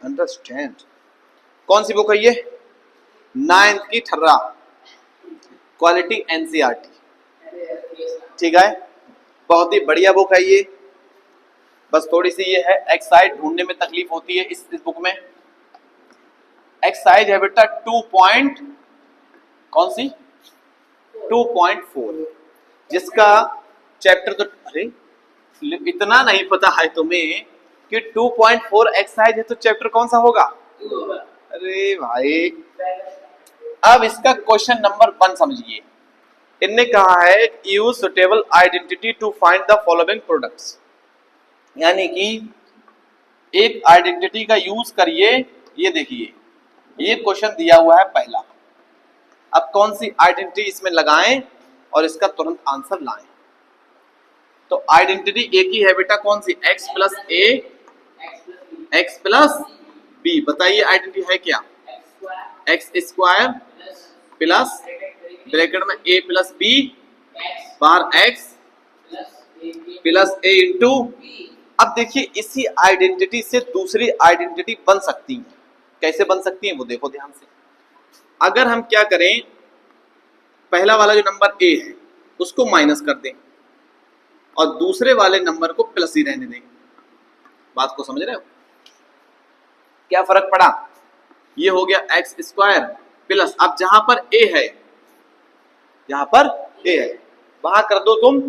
Understand. कौन सी book है ये? 9th की ठर्रा, क्वालिटी एनसीईआरटी, ठीक है, बहुत ही बढ़िया बुक है ये। बस थोड़ी सी ये है एक्सरसाइज ढूंढने में तकलीफ होती है इस बुक में। एक्सरसाइज है बेटा कौन सी 2.4, जिसका चैप्टर तो अरे इतना नहीं पता है तुम्हें कि 2.4 एक्सरसाइज है तो चैप्टर कौन सा होगा? अरे भाई, अब इसका क्वेश्चन नंबर 1 समझिए। इनने कहा है use suitable identity to find the following products, यानी कि एक आइडेंटिटी का यूज करिए। ये देखिए, ये क्वेश्चन दिया हुआ है पहला। अब कौन सी आइडेंटिटी इसमें लगाएं और इसका तुरंत आंसर लाएं। तो आइडेंटिटी एक ही है बेटा, कौन सी? x plus a x plus b. बताइए आइडेंटिटी है क्या? एक्स स्क्वायर प्लस ब्रैकेट में a प्लस बी बार x प्लस a इंटू। अब देखिए इसी आइडेंटिटी से दूसरी आइडेंटिटी बन सकती है। कैसे बन सकती है वो देखो ध्यान से। अगर हम क्या करें, पहला वाला जो नंबर a है उसको माइनस कर दें और दूसरे वाले नंबर को प्लस ही रहने दें। बात को समझ रहे हो? क्या फर्क पड़ा? ये हो गया एक्स स्क्वायर प्लस, अब जहां पर a है, जहां पर a है वहां कर दो तुम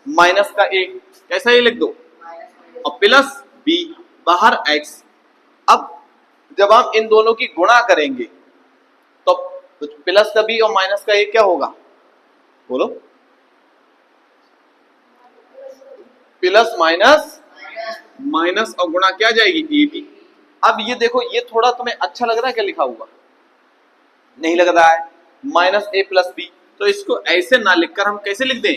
माइनस का a, कैसा ये लिख दो, और प्लस b बाहर x। अब जब हम इन दोनों की गुणा करेंगे तो प्लस का b और माइनस का a क्या होगा? बोलो। प्लस माइनस माइनस और गुणा क्या जाएगी? A b. अब ये देखो, ये थोड़ा तुम्हें अच्छा लग रहा है क्या लिखा हुआ? नहीं लग रहा है। माइनस ए प्लस बी, तो इसको ऐसे ना लिखकर हम कैसे लिख दें?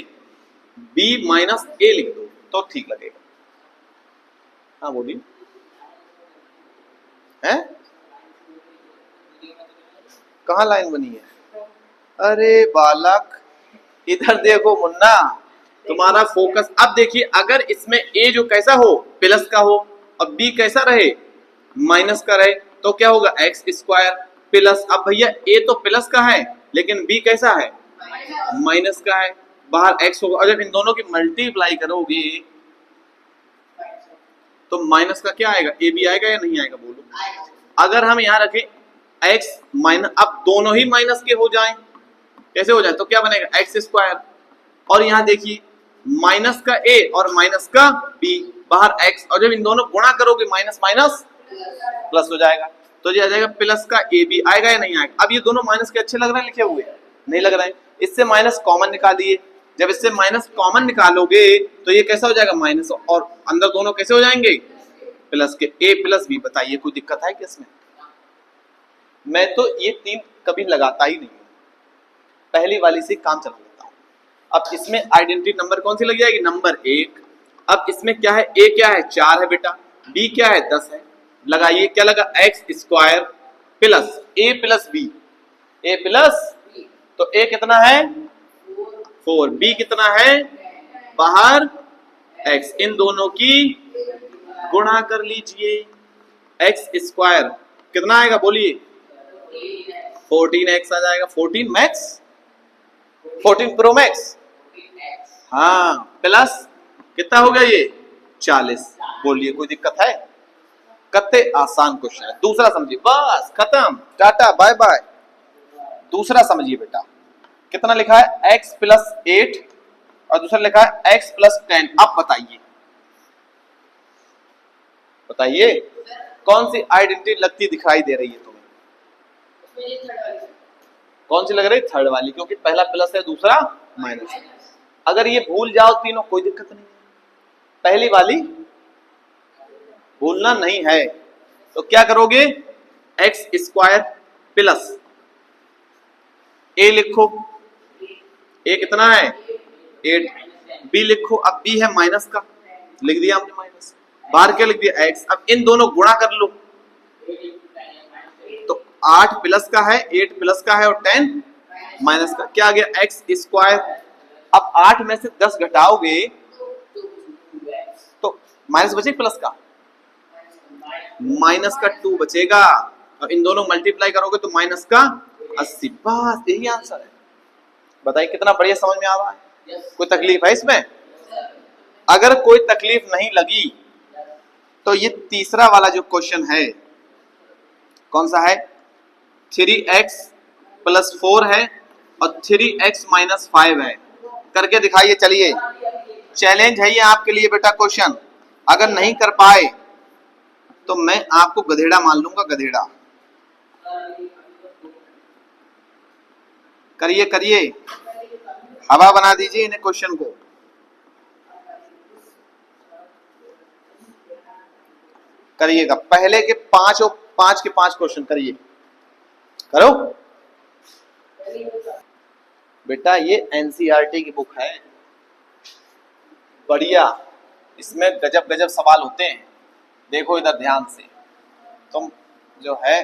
बी माइनस ए लिख दो तो ठीक लगेगा। हाँ बोलिए। है कहाँ लाइन बनी है? अरे बालक इधर देखो मुन्ना, तुम्हारा फोकस। अब देखिए, अगर इसमें a जो कैसा हो प्लस का हो और b कैसा रहे माइनस का रहे तो क्या होगा? X square plus. अब भैया a तो प्लस का है लेकिन b कैसा है? माइनस का है, बाहर x होगा। और जब इन दोनों की मल्टीप्लाई करोगे तो माइनस का क्या आएगा? ए बी आएगा या नहीं आएगा? बोलो। अगर हम यहाँ रखें x माइनस, अब दोनों ही माइनस के हो जाएं, कैसे हो जाए? तो क्या बनेगा? X square. और यहाँ देखिए माइनस का a और माइनस का b बाहर x, और जब इन दोनों गुणा करोगे माइनस माइनस प्लस हो जाएगा। तो ये आ जाएगा प्लस का ए बी। आएगा या नहीं आएगा? अब ये दोनों माइनस के अच्छे लग रहे हैं लिखे हुए? नहीं लग रहे हैं। इससे माइनस कॉमन निकालिए। जब इससे माइनस कॉमन निकालोगे तो ये कैसा हो जाएगा? माइनस, और अंदर दोनों कैसे हो जाएंगे? प्लस के। ए प्लस बी। बताइए कोई दिक्कत है क्या इसमें? मैं तो ये 3 कभी लगाता ही नहीं, पहली वाली से काम चला लेता हूं। अब इसमें आइडेंटिटी नंबर कौन सी लग जाएगी? नंबर 1। अब इसमें क्या है? a क्या है? 4 है बेटा, b क्या है? 10 है। लगाइए, क्या लगा? X square plus a plus b, a plus, तो a कितना है? 4, b कितना है? बाहर x। इन दोनों की गुणा कर लीजिए। एक्स स्क्वायर कितना आएगा? बोलिए। 14x आ जाएगा। 14 मैक्स, 14 प्रो मैक्स। हाँ, प्लस कितना हो गया ये? 40। बोलिए कोई दिक्कत है? कत्ते आसान क्वेश्चन है। दूसरा समझिए, बस खत्म, टाटा बाय बाय। दूसरा समझिए बेटा, कितना लिखा है? x प्लस 8 और दूसरा लिखा है x प्लस 10। अब बताइए, बताइए कौन सी आइडेंटिटी लगती दिखाई दे रही है तुम्हें? कौन सी लग रही? थर्ड वाली, क्योंकि पहला प्लस है दूसरा माइनस है। अगर ये भूल जाओ तीनों कोई दिक्कत नहीं है, पहली वाली भूलना नहीं है। तो क्या करोगे? एक्स स्क्वायर प्लस ए लिखो, ए कितना है? 8। बी लिखो, अब बी है माइनस का, लिख दिया हमने माइनस, बाहर क्या लिख दिया? एक्स। अब इन दोनों गुणा कर लो तो 8 प्लस का है, 8 प्लस का है और 10 माइनस का। क्या आ गया? X square. अब 8 में से 10 घटाओगे तो माइनस बचे प्लस का, माइनस का 2 बचेगा और इन दोनों मल्टीप्लाई करोगे तो माइनस का 80। बस यही आंसर है। बताइए कितना बढ़िया समझ में आ रहा है। कोई तकलीफ है इसमें? अगर कोई तकलीफ नहीं लगी तो ये तीसरा वाला जो क्वेश्चन है कौन सा है? 3x प्लस 4 है और 3x माइनस 5 है। करके दिखाइए। चलिए चैलेंज है ये आपके लिए बेटा क्वेश्चन। अगर नहीं कर पाए तो मैं आपको गधेड़ा मान लूंगा, गधेड़ा। करिए करिए, हवा बना दीजिए इन्हें क्वेश्चन को। करिएगा पहले के 5 और 5 के 5 क्वेश्चन करिए। करो बेटा, ये एनसीईआरटी की बुक है, बढ़िया। इसमें गजब गजब सवाल होते हैं। देखो इधर ध्यान से। तुम जो है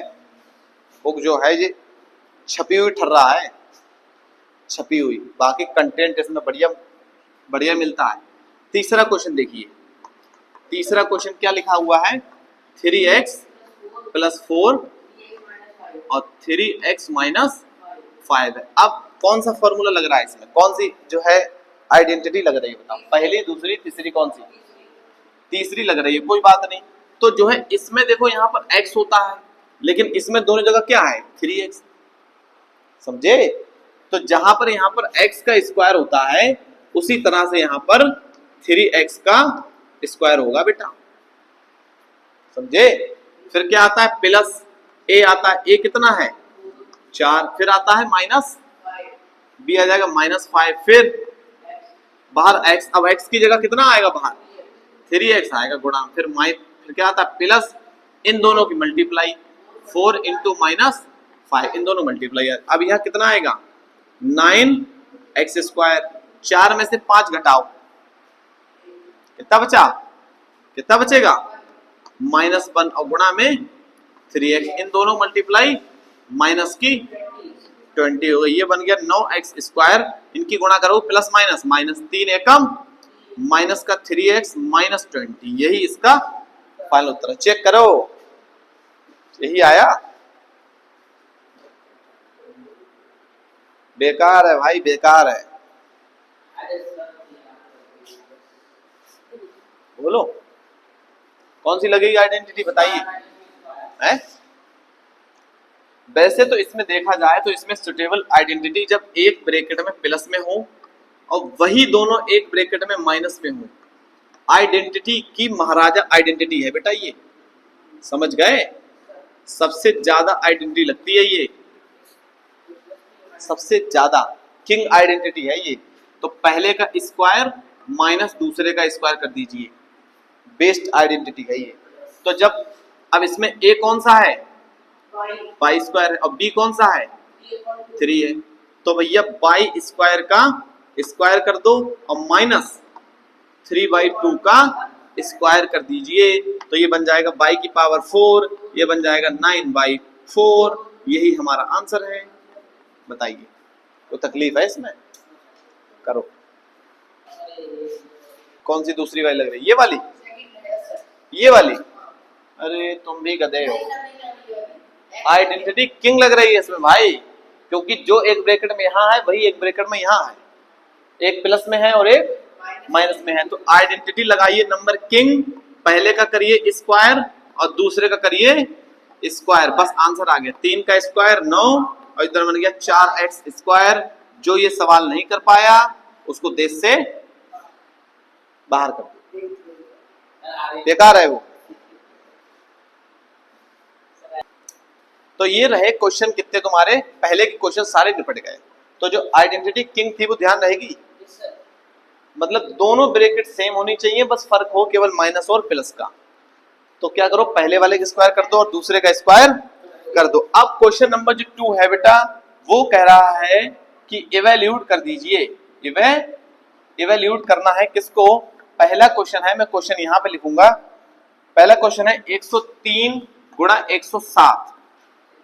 बुक जो है ये छपी हुई ठर रहा है, छपी हुई। बाकी कंटेंट इसमें बढ़िया बढ़िया मिलता है। तीसरा क्वेश्चन देखिए। तीसरा क्वेश्चन क्या लिखा हुआ है? 3x प्लस 4 और 3x माइनस 5 है। अब कौन सा फॉर्मूला लग रहा है इसमें? कौन सी जो है आइडेंटिटी लग रही है? बताओ, पहली, दूसरी, तीसरी, कौन सी? तीसरी लग रही है। कोई बात नहीं। तो जो है इसमें देखो यहाँ पर x होता है, लेकिन इसमें दोनों जगह क्या है? 3x। समझे? तो जहां पर यहाँ पर x का स्क्वायर होता है उसी तरह से यहाँ पर 3x का स्क्वायर होगा बेटा। समझे? फिर क्या आता है? प्लस a आता है। a कितना है? 4। फिर आता है माइनस b आ जाएगा -5। फिर बाहर x। अब x की जगह कितना आएगा बाहर? 3x आएगा गुणा। फिर क्या आता है? प्लस इन दोनों की मल्टीप्लाई 4 इंटू -5, इन दोनों मल्टीप्लाई। अब यह कितना आएगा? 9x square. 4 में से 5 घटाओ, कितना बचा? कितना बचेगा? -1 और गुणा में 3x, इन दोनों मल्टीप्लाई माइनस की 20 हो गई। ये बन गया 9x स्क्वायर। इनकी गुणा करो प्लस माइनस, -3 एकम माइनस का 3x माइनस 20। यही इसका फाइनल उत्तर है। चेक करो, यही आया। बेकार है भाई, बेकार है। बोलो कौन सी लगेगी आइडेंटिटी? बताइए। है वैसे तो इसमें देखा जाए तो इसमें सुटेबल आइडेंटिटी जब एक ब्रैकेट में प्लस में हो और वही दोनों एक ब्रैकेट में माइनस में हो, आइडेंटिटी की महाराजा आइडेंटिटी है बेटा ये। समझ गए? सबसे ज्यादा आइडेंटिटी लगती है ये, सबसे ज्यादा किंग आइडेंटिटी है ये। तो पहले का स्क्वायर माइनस दूसरे का स्क्वायर कर दीजिए, बेस्ट आइडेंटिटी है ये। तो जब अब इसमें a कौन सा है? बाई स्क्वायर है। और b कौन सा है? 3 है। तो भैया बाई स्क्वायर का स्क्वायर कर दो और माइनस 3/2 का स्क्वायर कर दीजिए। तो ये बन जाएगा बाई की पावर 4, ये बन जाएगा 9/4। यही हमारा आंसर है। बताइए तो तकलीफ है इसमें? करो। कौन सी दूसरी वाली लग रही है? ये वाली? ये वाली? अरे तुम भी गधे हो। आइडेंटिटी किंग लग रही है इसमें भाई, क्योंकि जो एक ब्रैकेट में यहाँ है वही एक ब्रैकेट में यहाँ है, एक प्लस में है और एक माइनस में है। तो आइडेंटिटी लगाइए नंबर किंग। पहले का करिए स्क्वायर और दूसरे का करिए स्क्वायर, बस आंसर आ गया। 3 का स्क्वायर 9 और इधर बन गया 4x स्क्वायर। जो ये सवाल नहीं कर पाया उसको देश से बाहर कर दो, बेकार है वो। तो ये रहे क्वेश्चन कितने तुम्हारे, पहले के क्वेश्चन सारे निपट गए। तो जो आइडेंटिटी किंग थी वो ध्यान रहेगी, मतलब दोनों ब्रैकेट सेम होनी चाहिए, बस फर्क हो केवल माइनस और प्लस का। तो क्या करो, पहले वाले का स्क्वायर कर दो और दूसरे का स्क्वायर कर दो। अब क्वेश्चन नंबर जो 2 है बेटा, वो कह रहा है कि इवैल्यूएट कर दीजिए। इवैल्यूएट करना है किसको? पहला क्वेश्चन है, मैं क्वेश्चन यहां पे लिखूंगा। पहला क्वेश्चन है 103 गुणा 107।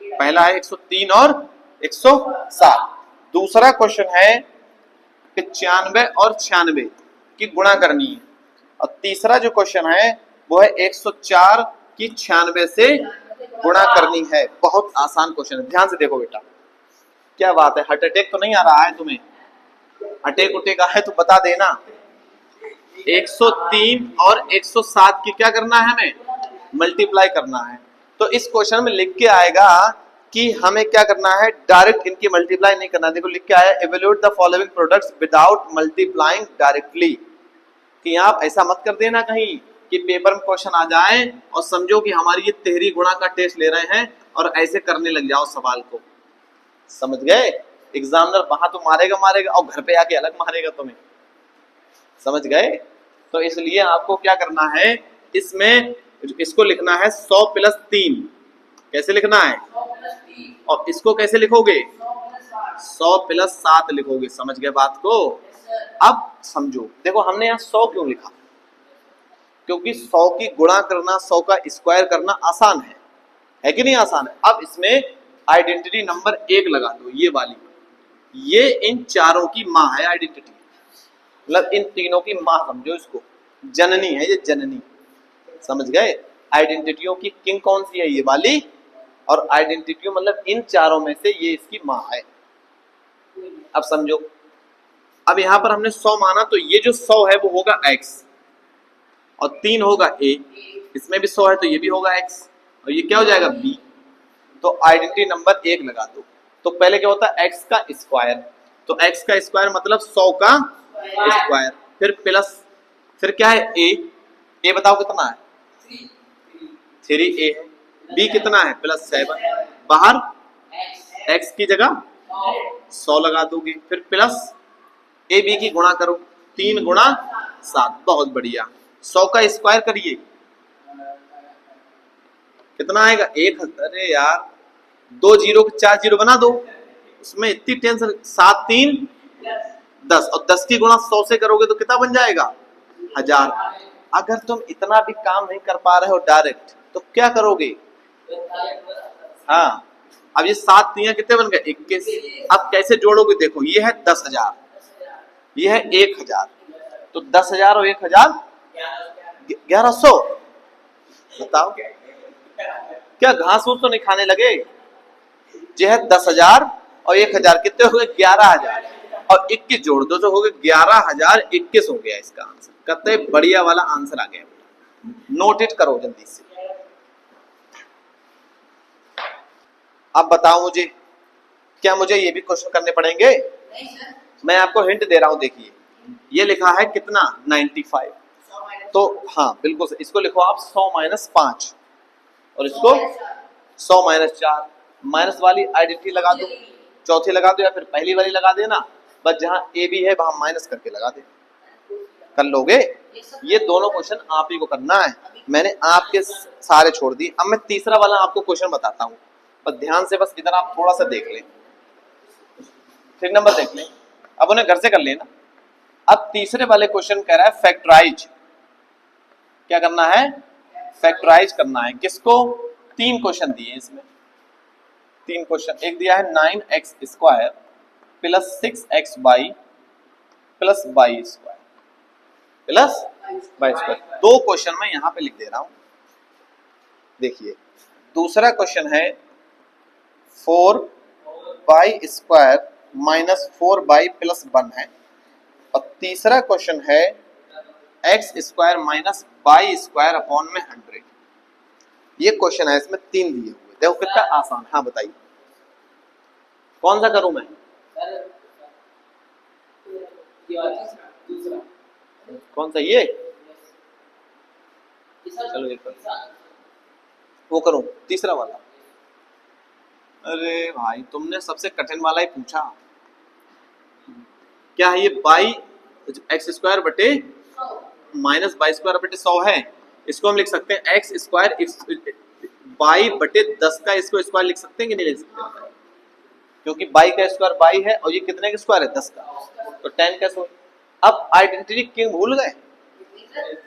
पहला है 103 और 107। दूसरा क्वेश्चन है 95 और 96 की गुणा करनी है। और तीसरा जो क्वेश्चन है वो है 104 कि 96 से गुणा करनी है। बहुत आसान क्वेश्चन है, ध्यान से देखो बेटा। क्या बात है, हार्ट अटैक तो नहीं आ रहा है तुम्हें? अटैक उटेक है तो बता देना। 103 और 107 की क्या करना है, हमें मल्टीप्लाई करना है। तो इस क्वेश्चन में लिख के आएगा कि हमें क्या करना है, डायरेक्ट इनकी मल्टीप्लाई नहीं करना। देखो लिख के आया, evaluate the following products without multiplying directly. कि आप ऐसा मत कर देना कहीं कि पेपर में क्वेश्चन आ जाए और समझो कि हमारी ये तिहरी गुणा का टेस्ट ले रहे हैं और ऐसे करने लग जाओ सवाल को। समझ गए? एग्जामिनर वहां तो मारेगा मारेगा और घर पे आके अलग मारेगा तुम्हें। समझ गए? तो इसलिए आपको क्या करना है, इसमें इसको लिखना है 100 प्लस 3। कैसे लिखना है? और इसको कैसे लिखोगे? 100 प्लस 7 लिखोगे। समझ गए बात को? अब समझो, देखो हमने यहाँ 100 क्यों लिखा? क्योंकि 100 की गुणा करना, 100 का स्क्वायर करना आसान है कि नहीं आसान है? अब इसमें आइडेंटिटी नंबर 1 लगा दो, ये वाली। ये इन चारों की माँ है आइडेंटिटी, मतलब इन तीनों की माँ समझो इसको, जननी है ये, जननी। समझ गए? आइडेंटिटियों की किंग कौन सी है? ये वाली। और आइडेंटिटी मतलब इन चारों में से ये इसकी माँ है। अब समझो, अब यहां पर हमने 100 माना तो ये जो 100 है वो होगा x और 3 होगा a। इसमें भी 100 है तो ये भी होगा x और ये क्या हो जाएगा b। तो आइडेंटिटी नंबर 1 लगा दो। तो पहले क्या होता है, x का स्क्वायर। तो x का स्क्वायर मतलब 100 का स्क्वायर, फिर प्लस, फिर क्या है a बताओ कितना है? 3a है। b कितना है? प्लस 7। बाहर x की जगह 100 लगा दोगे, फिर प्लस ए बी की गुणा करो, 3 गुणा 7। बहुत बढ़िया। 100 का स्क्वायर करिए, कितना आएगा? 1000। अरे यार 2 जीरो के 4 जीरो बना दो, उसमें इतनी टेंशन। 7 3 10 और 10 की गुणा 100 से करोगे तो कितना बन जाएगा? 1000। अगर तुम इतना भी काम नहीं कर पा रहे हो डायरेक्ट तो क्या करोगे? हाँ, अब ये 7 3 कितने बन गए? 21। अब कैसे जोड़ोगे? देखो ये है 10,000, ये है 1000, तो 10,000 और 1000 1100। बताओ क्या घास फूस तो नहीं खाने लगे? ये है 10,000 और 1000 कितने हो गए? 11,000 और 21 जोड़ दो तो हो गए 11,021 हो गया इसका आंसर। कितने बढ़िया वाला आंसर आ गया। नोट इट करो जल्दी से। अब बताओ मुझे, क्या मुझे ये भी क्वेश्चन करने पड़ेंगे? मैं आपको हिंट दे रहा हूं, देखिए ये लिखा है कितना? 95। तो हाँ बिल्कुल, इसको लिखो आप 100 माइनस 5 और इसको 100 माइनस 4। माइनस वाली आइडेंटिटी लगा दो, चौथी लगा दो या फिर पहली वाली लगा देना, बस जहां ए बी है वहां माइनस करके लगा दे। कर लोगे? ये दोनों क्वेश्चन आप ही को करना है, मैंने आपके सारे छोड़ दिए। अब मैं तीसरा वाला आपको क्वेश्चन बताता हूँ, पर ध्यान से बस इधर आप थोड़ा सा देख लें, 3 नंबर देख लें, अब उन्हें घर से कर लेना। अब तीसरे वाले क्वेश्चन कह रहा है फैक्टराइज। क्या करना है? फैक्टराइज करना है। किसको? 3 क्वेश्चन दिए इसमें, 3 क्वेश्चन। एक दिया है 9x square plus 6xy plus y square plus y square. 2 question मैं यहां पे लिख दे रहा हूं। देखिए दूसरा क्वेश्चन है 4y square minus 4y plus 1 है, और तीसरा क्वेश्चन है x square minus y square upon में 100। ये क्वेश्चन है, इसमें 3 दिए हुए। देखो कितना आसान। हाँ बताइए कौन सा करूं मैं? कौन सा? ये चलो एक वो करूं, तीसरा वाला। अरे भाई तुमने सबसे कठिन वाला ही पूछा। क्या है ये? बाई एक्स स्क्वायर बटे माइनस बाई स्क्वायर बटे 100 है। इसको हम लिख सकते हैं एक्स स्क्वायर बाई बटे 10 का इसको स्क्वायर लिख सकते हैं कि नहीं लिख सकते? क्योंकि बाई का स्क्वायर बाई है और ये कितने का स्क्वायर है? 10 का, तो 10 का स्क्वायर। अब आइडेंटिटी किंग भूल गए?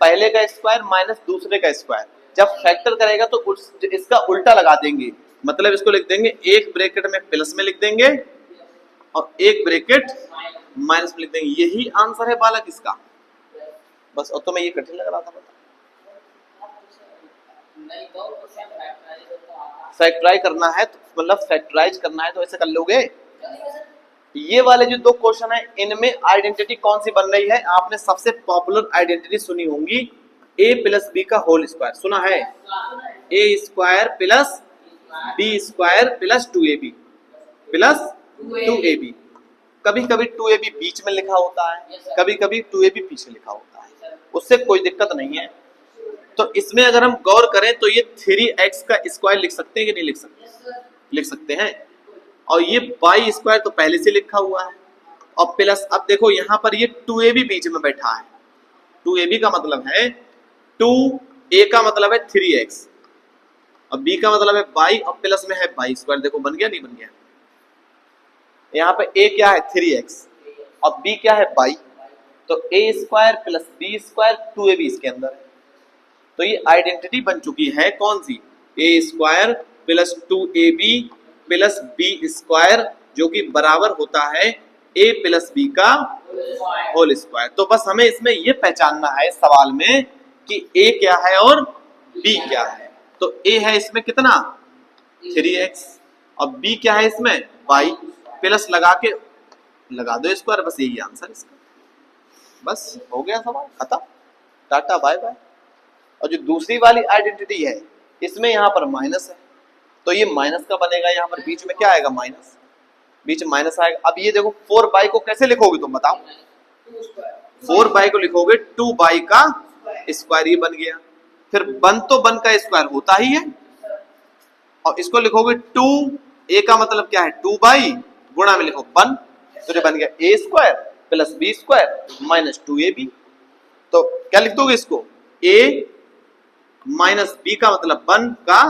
पहले का स्क्वायर माइनस दूसरे का स्क्वायर। जब फैक्टर करेगा तो इसका उल्टा लगा देंगे, मतलब इसको लिख देंगे एक ब्रैकेट में प्लस में लिख देंगे और एक ब्रैकेट माइनस में लिख देंगे। यही आंसर है बालक इसका। बस, और तुम्हें ये कठिन लग रहा था? बता फैक्टराइज करना है तो मतलब फैक्टराइज करना है तो ऐसे कर लोगे। ये वाले जो दो क्वेश्चन है इनमें आइडेंटिटी कौन सी बन रही है? आपने सबसे पॉपुलर आइडेंटिटी सुनी होंगी a प्लस बी का होल स्क्वायर, सुना है? A square plus B square plus 2ab plus 2ab। कभी कभी 2ab बीच में लिखा होता है, कभी कभी 2ab पीछे लिखा होता है, उससे कोई दिक्कत नहीं है। तो इसमें अगर हम गौर करें तो ये 3x का स्क्वायर लिख सकते हैं कि नहीं लिख सकते? लिख सकते हैं। और ये y स्क्वायर तो पहले से लिखा हुआ है और प्लस अब देखो यहाँ पर ये 2ab बीच में बैठा है। 2ab का मतलब है 2a का मतलब है 3x और b का मतलब है y और प्लस में है y स्क्वायर। देखो बन गया नहीं बन गया? यहाँ पे a क्या है 3x और b क्या है y, तो a square plus b square 2ab इसके अंदर है। तो ये आइडेंटिटी बन चुकी है कौन सी? a square plus 2ab plus b square जो कि बराबर होता है a प्लस b का होल स्क्वायर। तो बस हमें इसमें ये पहचानना है इस सवाल में कि a क्या है और b क्या है। तो a है इसमें कितना 3x और b क्या है इसमें y, प्लस लगा के लगा दो स्क्वायर, बस यही आंसर इसका। बस हो गया सवाल खत्म, टाटा बाय बाय। और जो दूसरी वाली आइडेंटिटी है इसमें यहाँ पर माइनस है तो ये माइनस का बनेगा, यहाँ पर बीच में क्या आएगा माइनस, बीच में माइनस आएगा। अब ये देखो 4y को कैसे लिखोगे तुम बताओ? 4y को लिखोगे 2y का स्क्वायर, ये बन गया। फिर 1 तो 1 का स्क्वायर होता ही है और इसको लिखोगे 2a का मतलब क्या है 2y गुणा में लिखो 1, तो ये बन गया a square plus b square minus 2ab। तो क्या लिख दोगे इसको? a माइनस b का मतलब 1 का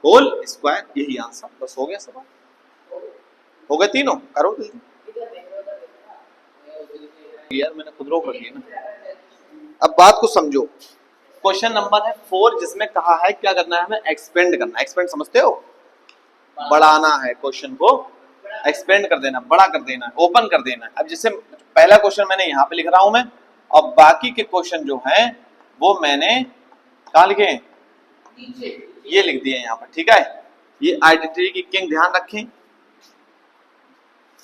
होल स्क्वायर, यही आंसर। बस हो गया सवाल, हो गए तीनों। करो यार, मैंने खुद रोक रखी है ना। अब बात को समझो। क्वेश्चन नंबर है 4 जिसमें कहा है क्या करना है हमें? एक्सपेंड करना है। एक्सपेंड समझते हो? बढ़ाना है, क्वेश्चन को एक्सपेंड कर देना, बड़ा कर देना है, ओपन कर देना है। अब जैसे पहला क्वेश्चन मैंने यहाँ पे लिख रहा हूं मैं और बाकी के क्वेश्चन जो हैं वो मैंने कहाँ लिखे हैं? ये लिख दिए यहाँ पर, ठीक है। ये आइडेंटिटी की किंग ध्यान रखें।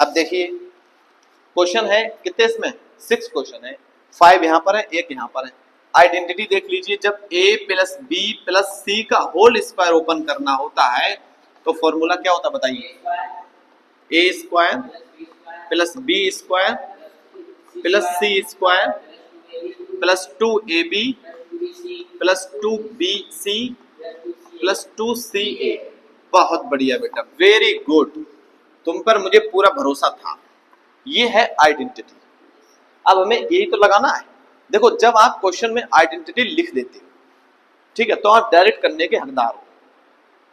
अब देखिए क्वेश्चन है कितने इसमें? 6 क्वेश्चन है, 5 यहाँ पर है, 1 यहाँ पर है। आइडेंटिटी देख लीजिए, जब a प्लस बी प्लस सी का होल स्क्वायर ओपन करना होता है तो फॉर्मूला क्या होता है बताइए? a square plus B square plus C square plus 2ab plus 2bc plus 2ca। बहुत बढ़िया बेटा, वेरी गुड, तुम पर मुझे पूरा भरोसा था। ये है आइडेंटिटी। अब हमें यही तो लगाना है। देखो जब आप क्वेश्चन में आइडेंटिटी लिख देते हो, ठीक है, तो आप डायरेक्ट करने के हकदार हो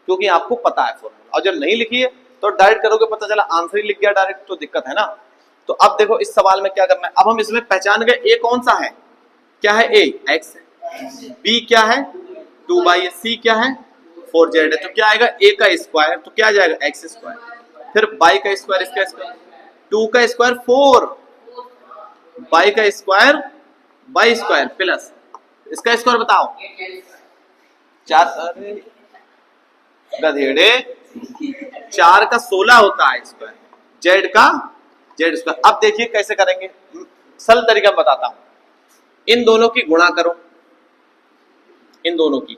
क्योंकि आपको पता है फॉर्मूला। और जब नहीं लिखी है तो डायरेक्ट करोगे, पता चला आंसर ही लिख गया डायरेक्ट, तो दिक्कत है ना। तो अब देखो इस सवाल में क्या करना है। अब हम इसमें पहचान गए ए कौन सा है, क्या है? ए एक्स है, बी क्या है 2y, सी क्या है 4z है, तो क्या आएगा a का स्क्वायर, तो क्या आ जाएगा x स्क्वायर, फिर y का स्क्वायर, इसका स्क्वायर 2 का स्क्वायर 4, y का स्क्वायर y स्क्वायर प्लस इसका स्क्वायर बताओ 4। अरे गधेड़े, 4 का 16 होता है स्क्वायर, z का z स्क्वायर। अब देखिए कैसे करेंगे, सरल तरीका बताता हूं। इन दोनों की गुणा करो, इन दोनों की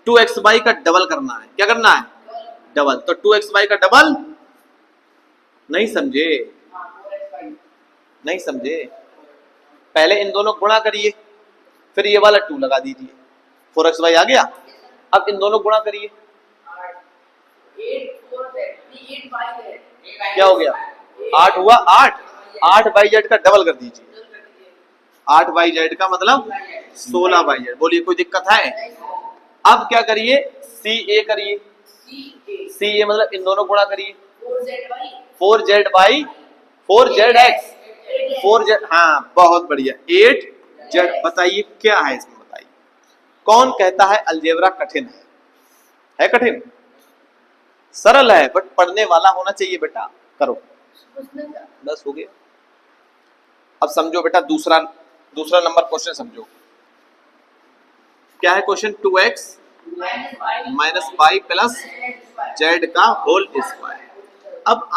2xy का डबल करना है। क्या करना है? डबल। तो 2xy का डबल, नहीं समझे? नहीं समझे? पहले इन दोनों गुणा करिए, फिर ये वाला 2 लगा दीजिए, 4xy आ गया। अब इन दोनों गुणा करिए, क्या हो गया? 8 हुआ, 8 का डबल कर दीजिए, 8yz का मतलब 16yz। बोलिए कोई दिक्कत है? अब क्या करिए? CA करिए, CA मतलब इन दोनों गुणा करिए, 4zx 4z, हाँ बहुत बढ़िया, 8z। बताइए क्या है इसमें, बताइए। कौन कहता है अलजेब्रा कठिन है कठिन? सरल है, बट पढ़ने वाला होना चाहिए बेटा। करो, बस हो गया। अब समझो बेटा दूसरा नंबर क्वेश्चन समझो। क्या है question? 2x minus Y plus Z का होल स्क्वायर। अब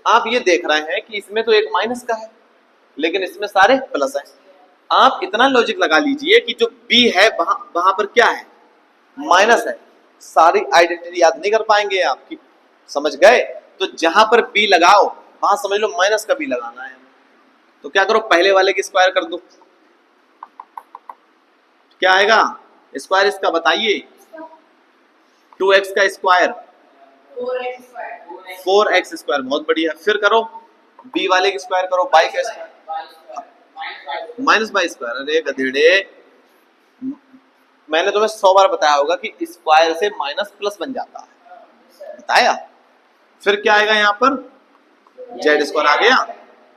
आप ये देख रहे हैं कि इसमें तो एक माइनस का है लेकिन इसमें सारे प्लस हैं। आप इतना लॉजिक लगा लीजिए कि जो बी है वहां पर क्या है, माइनस है। सारी आइडेंटिटी याद नहीं कर पाएंगे आपकी, समझ गए? तो जहां पर बी लगाओ वहां समझ लो माइनस का बी लगाना है। तो क्या करो, पहले वाले की स्क्वायर कर दो। क्या आएगा स्क्वायर इसका, बताइए। 2x का स्क्वायर 4x स्क्वायर, बहुत बढ़िया। फिर करो b वाले की स्क्वायर करो, y का स्क्वायर माइनस बाई स्क्वायर। अरे गधेड़े, मैंने तुम्हें 100 बार बताया होगा कि स्क्वायर से माइनस प्लस बन जाता है, बताया। फिर क्या आएगा यहाँ पर, जेड स्क्वायर आ गया।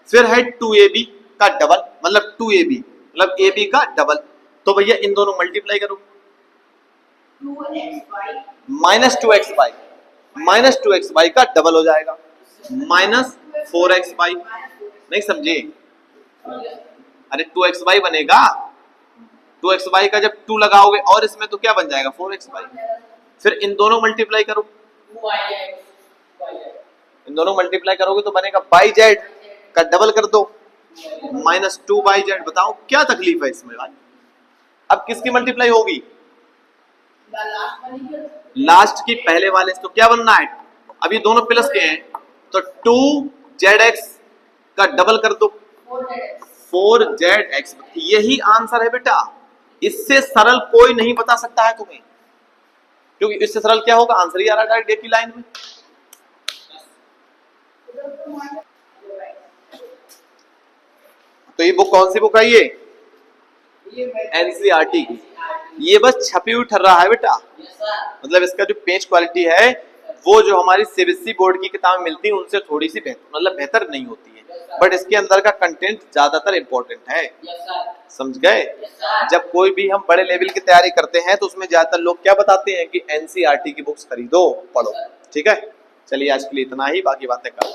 फिर है 2ab का डबल, मतलब 2ab मतलब ab का डबल। तो भैया इन दोनों मल्टीप्लाई करो, माइनस 2x वाई का डबल हो जाएगा, माइनस 4x वाई। नहीं समझे? अरे 2x वाई बनेगा, 2x वाई का जब 2 लगाओगे और इसमें तो क्या बन जाएगा, 4x वाई। फिर इन दोनों मल्टीप्लाई करो, इन दोनों मल्टीप्लाई करोगे तो बनेगा बाई जेड का डबल कर दो, माइनस 2 बाई जेड। बताओ क्या तकलीफ है इसमें भाई? अब किसकी मल्टीप्लाई होगी, लास्ट की पहले वाले से। तो क्या बनना है, अब ये दोनों प्लस के हैं तो 2zx का डबल कर दो, 4zx। यही आंसर है बेटा, इससे सरल कोई नहीं बता सकता है तुम्हें, क्योंकि इससे सरल क्या होगा, आंसर ही आ रहा है डे की लाइन में। तो ये बुक कौन सी बुक है, ये एनसीईआरटी की। ये बस छपी हुई ठर रहा है बेटा, मतलब इसका जो पेज क्वालिटी है वो जो हमारी सीबीएसई बोर्ड की किताब मिलती है उनसे थोड़ी सी मतलब बेहतर नहीं होती है, बट इसके अंदर का कंटेंट ज्यादातर इंपॉर्टेंट है। समझ गए? जब कोई भी हम बड़े लेवल की तैयारी करते हैं तो उसमें ज्यादातर लोग क्या बताते हैं कि एनसीईआरटी की बुक्स खरीदो, पढ़ो। ठीक है, चलिए आज के लिए इतना ही, बाकी बातें करो।